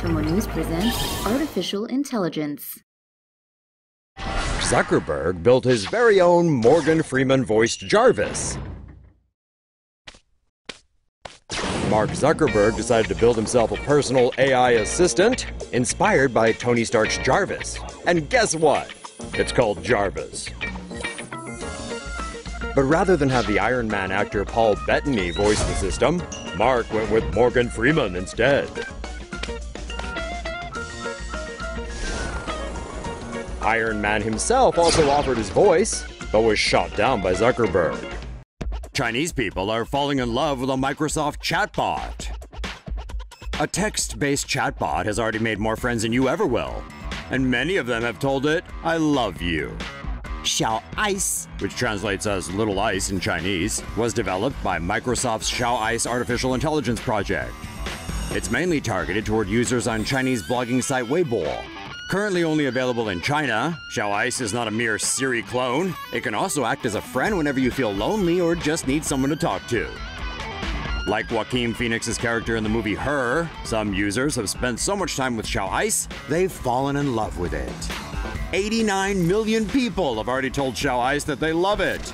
TomoNews presents Artificial Intelligence. Zuckerberg built his very own Morgan Freeman-voiced Jarvis. Mark Zuckerberg decided to build himself a personal AI assistant inspired by Tony Stark's Jarvis. And guess what? It's called Jarvis. But rather than have the Iron Man actor Paul Bettany voice the system, Mark went with Morgan Freeman instead. Iron Man himself also offered his voice, but was shot down by Zuckerberg. Chinese people are falling in love with a Microsoft chatbot. A text-based chatbot has already made more friends than you ever will, and many of them have told it, "I love you." Xiao Ice, which translates as little ice in Chinese, was developed by Microsoft's Xiao Ice artificial intelligence project. It's mainly targeted toward users on Chinese blogging site Weibo. Currently only available in China, Xiao Ice is not a mere Siri clone. It can also act as a friend whenever you feel lonely or just need someone to talk to. Like Joaquin Phoenix's character in the movie Her, some users have spent so much time with Xiao Ice, they've fallen in love with it. 89 million people have already told Xiao Ice that they love it.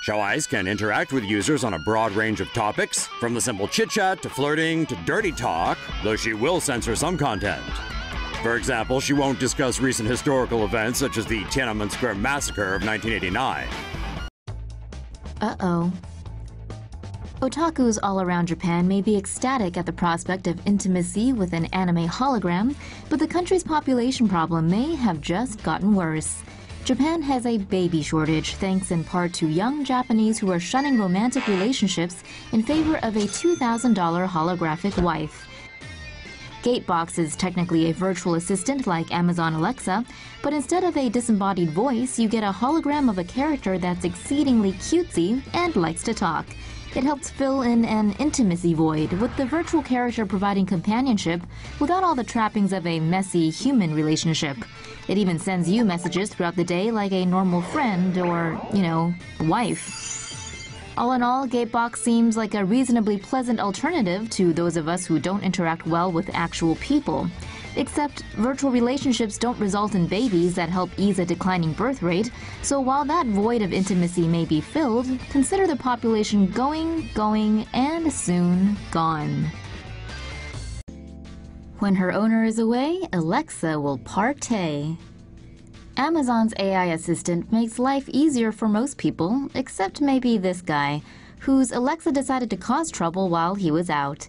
Xiao Ice can interact with users on a broad range of topics, from the simple chit-chat to flirting to dirty talk, though she will censor some content. For example, she won't discuss recent historical events such as the Tiananmen Square massacre of 1989. Uh-oh. Otakus all around Japan may be ecstatic at the prospect of intimacy with an anime hologram, but the country's population problem may have just gotten worse. Japan has a baby shortage, thanks in part to young Japanese who are shunning romantic relationships in favor of a $2,000 holographic wife. Gatebox is technically a virtual assistant like Amazon Alexa, but instead of a disembodied voice, you get a hologram of a character that's exceedingly cutesy and likes to talk. It helps fill in an intimacy void, with the virtual character providing companionship without all the trappings of a messy human relationship. It even sends you messages throughout the day like a normal friend or, wife. All in all, Gatebox seems like a reasonably pleasant alternative to those of us who don't interact well with actual people. Except virtual relationships don't result in babies that help ease a declining birth rate, so while that void of intimacy may be filled, consider the population going, and soon gone. When her owner is away, Alexa will partay. Amazon's AI assistant makes life easier for most people, except maybe this guy, whose Alexa decided to cause trouble while he was out.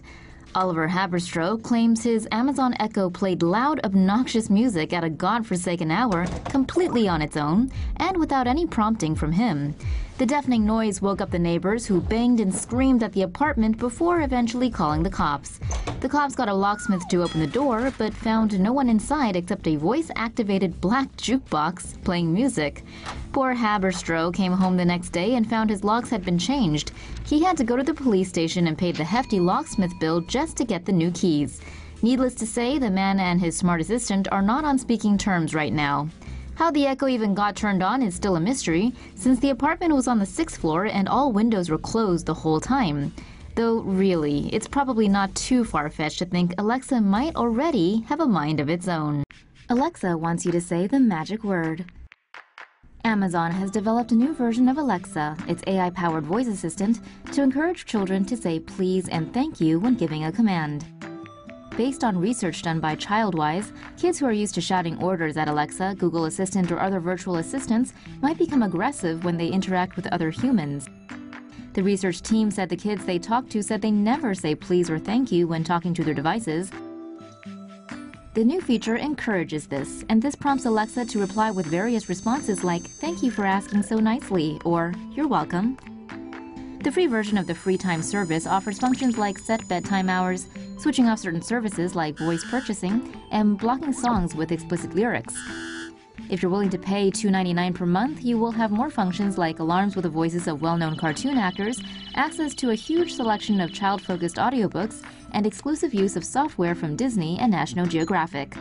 Oliver Haberstroh claims his Amazon Echo played loud, obnoxious music at a godforsaken hour completely on its own and without any prompting from him. The deafening noise woke up the neighbors, who banged and screamed at the apartment before eventually calling the cops. The cops got a locksmith to open the door, but found no one inside except a voice-activated black jukebox playing music. Poor Haberstroh came home the next day and found his locks had been changed. He had to go to the police station and pay the hefty locksmith bill just to get the new keys. Needless to say, the man and his smart assistant are not on speaking terms right now. How the Echo even got turned on is still a mystery, since the apartment was on the 6th floor and all windows were closed the whole time. Though really, it's probably not too far-fetched to think Alexa might already have a mind of its own. Alexa wants you to say the magic word. Amazon has developed a new version of Alexa, its AI-powered voice assistant, to encourage children to say please and thank you when giving a command. Based on research done by ChildWise, kids who are used to shouting orders at Alexa, Google Assistant, or other virtual assistants might become aggressive when they interact with other humans. The research team said the kids they talked to said they never say please or thank you when talking to their devices. The new feature encourages this, and this prompts Alexa to reply with various responses like, "Thank you for asking so nicely," or "You're welcome." The free version of the free time service offers functions like set bedtime hours, switching off certain services like voice purchasing, and blocking songs with explicit lyrics. If you're willing to pay $2.99 per month, you will have more functions like alarms with the voices of well-known cartoon actors, access to a huge selection of child-focused audiobooks, and exclusive use of software from Disney and National Geographic.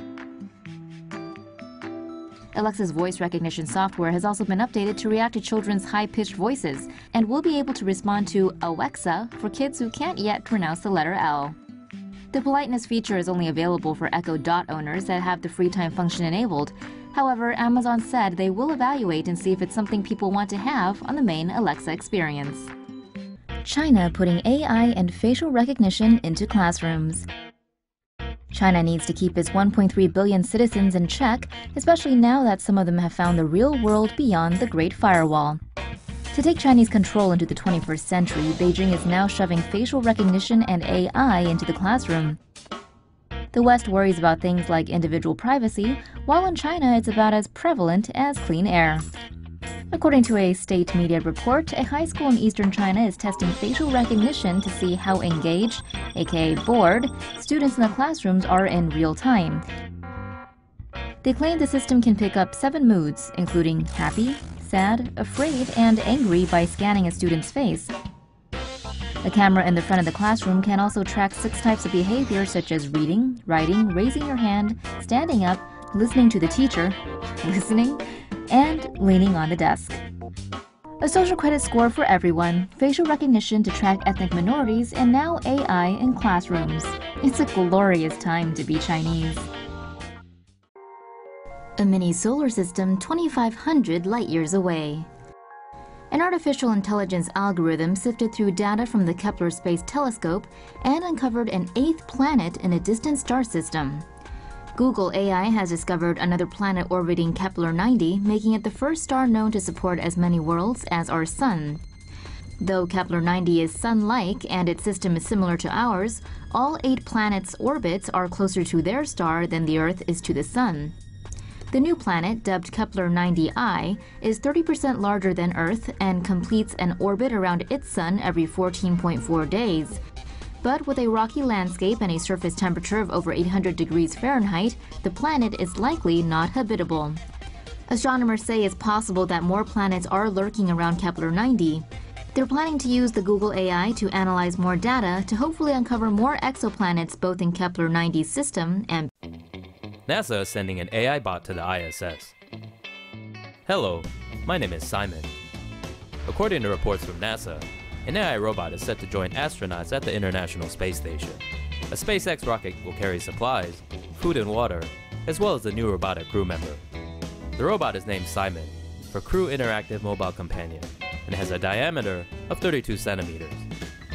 Alexa's voice recognition software has also been updated to react to children's high-pitched voices and will be able to respond to Alexa for kids who can't yet pronounce the letter L. The politeness feature is only available for Echo Dot owners that have the free time function enabled. However, Amazon said they will evaluate and see if it's something people want to have on the main Alexa experience. China putting AI and facial recognition into classrooms. China needs to keep its 1.3 billion citizens in check, especially now that some of them have found the real world beyond the Great Firewall. To take Chinese control into the 21st century, Beijing is now shoving facial recognition and AI into the classroom. The West worries about things like individual privacy, while in China it's about as prevalent as clean air. According to a state media report, a high school in eastern China is testing facial recognition to see how engaged, aka bored, students in the classrooms are in real time. They claim the system can pick up 7 moods, including happy, sad, afraid, and angry by scanning a student's face. The camera in the front of the classroom can also track 6 types of behavior such as reading, writing, raising your hand, standing up, listening to the teacher, listening, and leaning on the desk. A social credit score for everyone, facial recognition to track ethnic minorities, and now AI in classrooms. It's a glorious time to be Chinese. A mini solar system 2,500 light-years away. An artificial intelligence algorithm sifted through data from the Kepler Space Telescope and uncovered an 8th planet in a distant star system. Google AI has discovered another planet orbiting Kepler-90, making it the first star known to support as many worlds as our Sun. Though Kepler-90 is Sun-like and its system is similar to ours, all 8 planets' orbits are closer to their star than the Earth is to the Sun. The new planet, dubbed Kepler-90I, is 30% larger than Earth and completes an orbit around its Sun every 14.4 days. But with a rocky landscape and a surface temperature of over 800 degrees Fahrenheit, the planet is likely not habitable. Astronomers say it's possible that more planets are lurking around Kepler-90. They're planning to use the Google AI to analyze more data to hopefully uncover more exoplanets both in Kepler-90's system and NASA is sending an AI bot to the ISS. Hello, my name is Simon. According to reports from NASA, an AI robot is set to join astronauts at the International Space Station. A SpaceX rocket will carry supplies, food and water, as well as a new robotic crew member. The robot is named Simon, for Crew Interactive Mobile Companion, and has a diameter of 32 centimeters.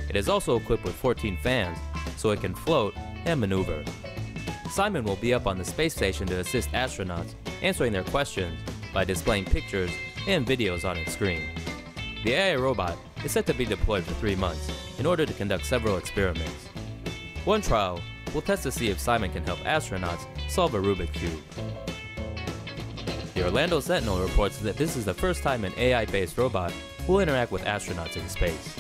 It is also equipped with 14 fans, so it can float and maneuver. Simon will be up on the space station to assist astronauts answering their questions by displaying pictures and videos on its screen. The AI robot is set to be deployed for 3 months in order to conduct several experiments. One trial will test to see if Simon can help astronauts solve a Rubik's Cube. The Orlando Sentinel reports that this is the first time an AI-based robot will interact with astronauts in space.